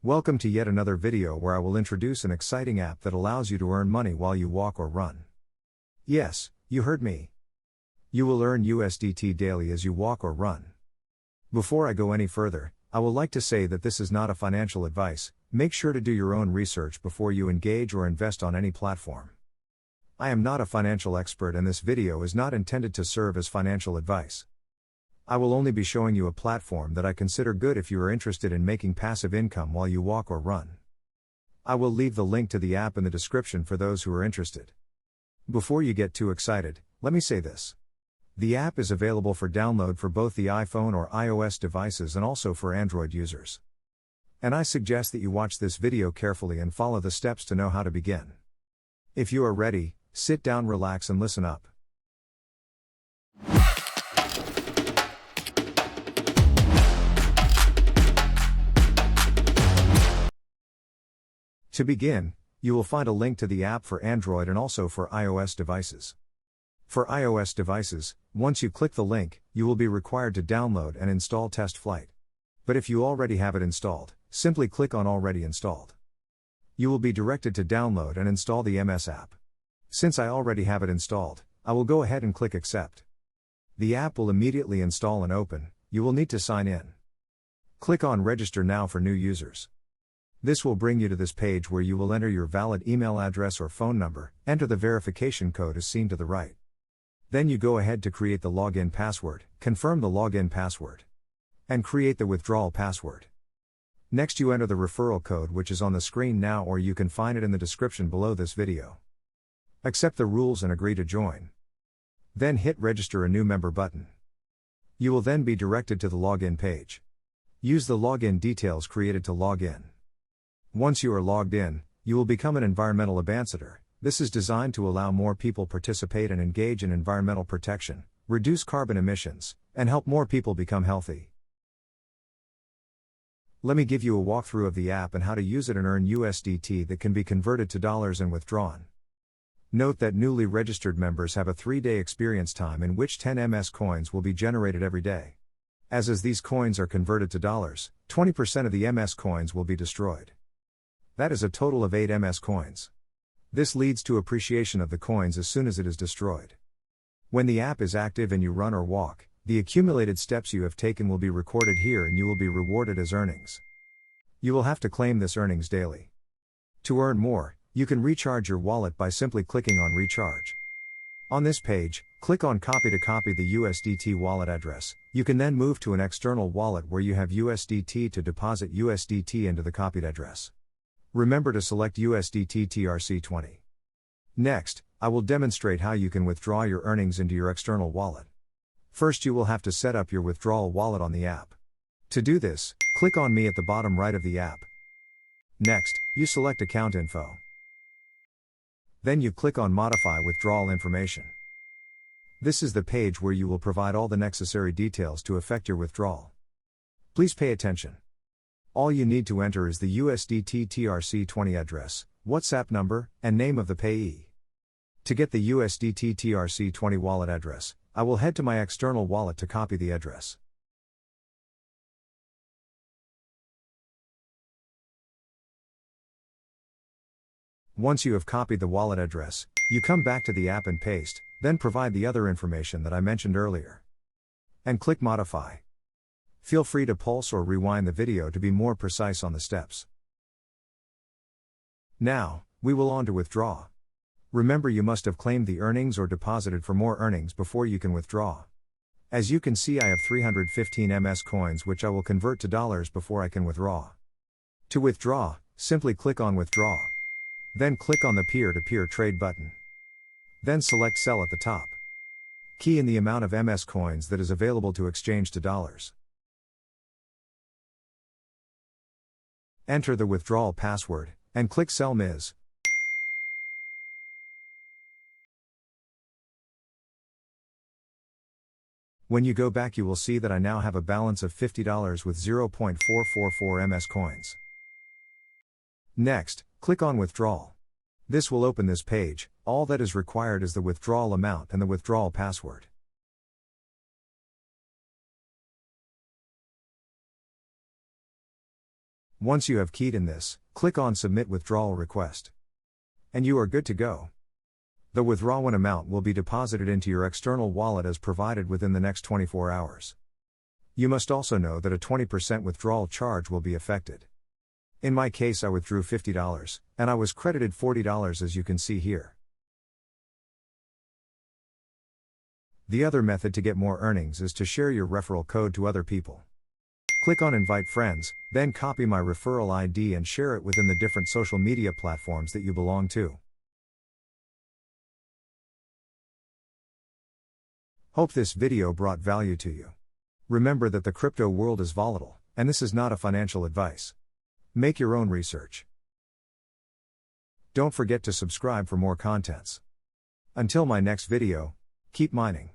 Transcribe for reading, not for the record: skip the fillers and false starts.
Welcome to yet another video where I will introduce an exciting app that allows you to earn money while you walk or run. Yes, you heard me. You will earn USDT daily as you walk or run. Before I go any further, I would like to say that this is not a financial advice. Make sure to do your own research before you engage or invest on any platform. I am not a financial expert and this video is not intended to serve as financial advice. I will only be showing you a platform that I consider good if you are interested in making passive income while you walk or run. I will leave the link to the app in the description for those who are interested. Before you get too excited, let me say this. The app is available for download for both the iPhone or iOS devices and also for Android users. And I suggest that you watch this video carefully and follow the steps to know how to begin. If you are ready, sit down, relax and listen up. To begin, you will find a link to the app for Android and also for iOS devices. For iOS devices, once you click the link, you will be required to download and install Test Flight. But if you already have it installed, simply click on Already Installed. You will be directed to download and install the MS app. Since I already have it installed, I will go ahead and click Accept. The app will immediately install and open. You will need to sign in. Click on Register Now for new users. This will bring you to this page where you will enter your valid email address or phone number, enter the verification code as seen to the right. Then you go ahead to create the login password, confirm the login password, and create the withdrawal password. Next you enter the referral code which is on the screen now or you can find it in the description below this video. Accept the rules and agree to join. Then hit Register a New Member button. You will then be directed to the login page. Use the login details created to log in. Once you are logged in, you will become an environmental ambassador. This is designed to allow more people participate and engage in environmental protection, reduce carbon emissions, and help more people become healthy. Let me give you a walkthrough of the app and how to use it and earn USDT that can be converted to dollars and withdrawn. Note that newly registered members have a 3-day experience time in which 10 MS coins will be generated every day. As these coins are converted to dollars, 20% of the MS coins will be destroyed. That is a total of 8 MS coins. This leads to appreciation of the coins as soon as it is destroyed. When the app is active and you run or walk, the accumulated steps you have taken will be recorded here and you will be rewarded as earnings. You will have to claim this earnings daily. To earn more, you can recharge your wallet by simply clicking on Recharge. On this page, click on Copy to copy the USDT wallet address. You can then move to an external wallet where you have USDT to deposit USDT into the copied address. Remember to select USDT TRC20. Next, I will demonstrate how you can withdraw your earnings into your external wallet. First you will have to set up your withdrawal wallet on the app. To do this, click on Me at the bottom right of the app. Next, you select Account Info. Then you click on Modify Withdrawal Information. This is the page where you will provide all the necessary details to effect your withdrawal. Please pay attention. All you need to enter is the USDT TRC20 address, WhatsApp number, and name of the payee. To get the USDT TRC20 wallet address, I will head to my external wallet to copy the address. Once you have copied the wallet address, you come back to the app and paste, then provide the other information that I mentioned earlier. And click Modify. Feel free to pause or rewind the video to be more precise on the steps. Now, we will on to withdraw. Remember you must have claimed the earnings or deposited for more earnings before you can withdraw. As you can see I have 315 MS coins which I will convert to dollars before I can withdraw. To withdraw, simply click on Withdraw. Then click on the Peer-to-Peer Trade button. Then select Sell at the top. Key in the amount of MS coins that is available to exchange to dollars. Enter the withdrawal password, and click Sell Ms. When you go back you will see that I now have a balance of $50 with 0.444 MS coins. Next, click on Withdrawal. This will open this page. All that is required is the withdrawal amount and the withdrawal password. Once you have keyed in this, click on Submit Withdrawal Request. And you are good to go. The withdrawal amount will be deposited into your external wallet as provided within the next 24 hours. You must also know that a 20% withdrawal charge will be affected. In my case, I withdrew $50, and I was credited $40 as you can see here. The other method to get more earnings is to share your referral code to other people. Click on Invite Friends, then copy my referral ID and share it within the different social media platforms that you belong to. Hope this video brought value to you. Remember that the crypto world is volatile, and this is not a financial advice. Make your own research. Don't forget to subscribe for more contents. Until my next video, keep mining.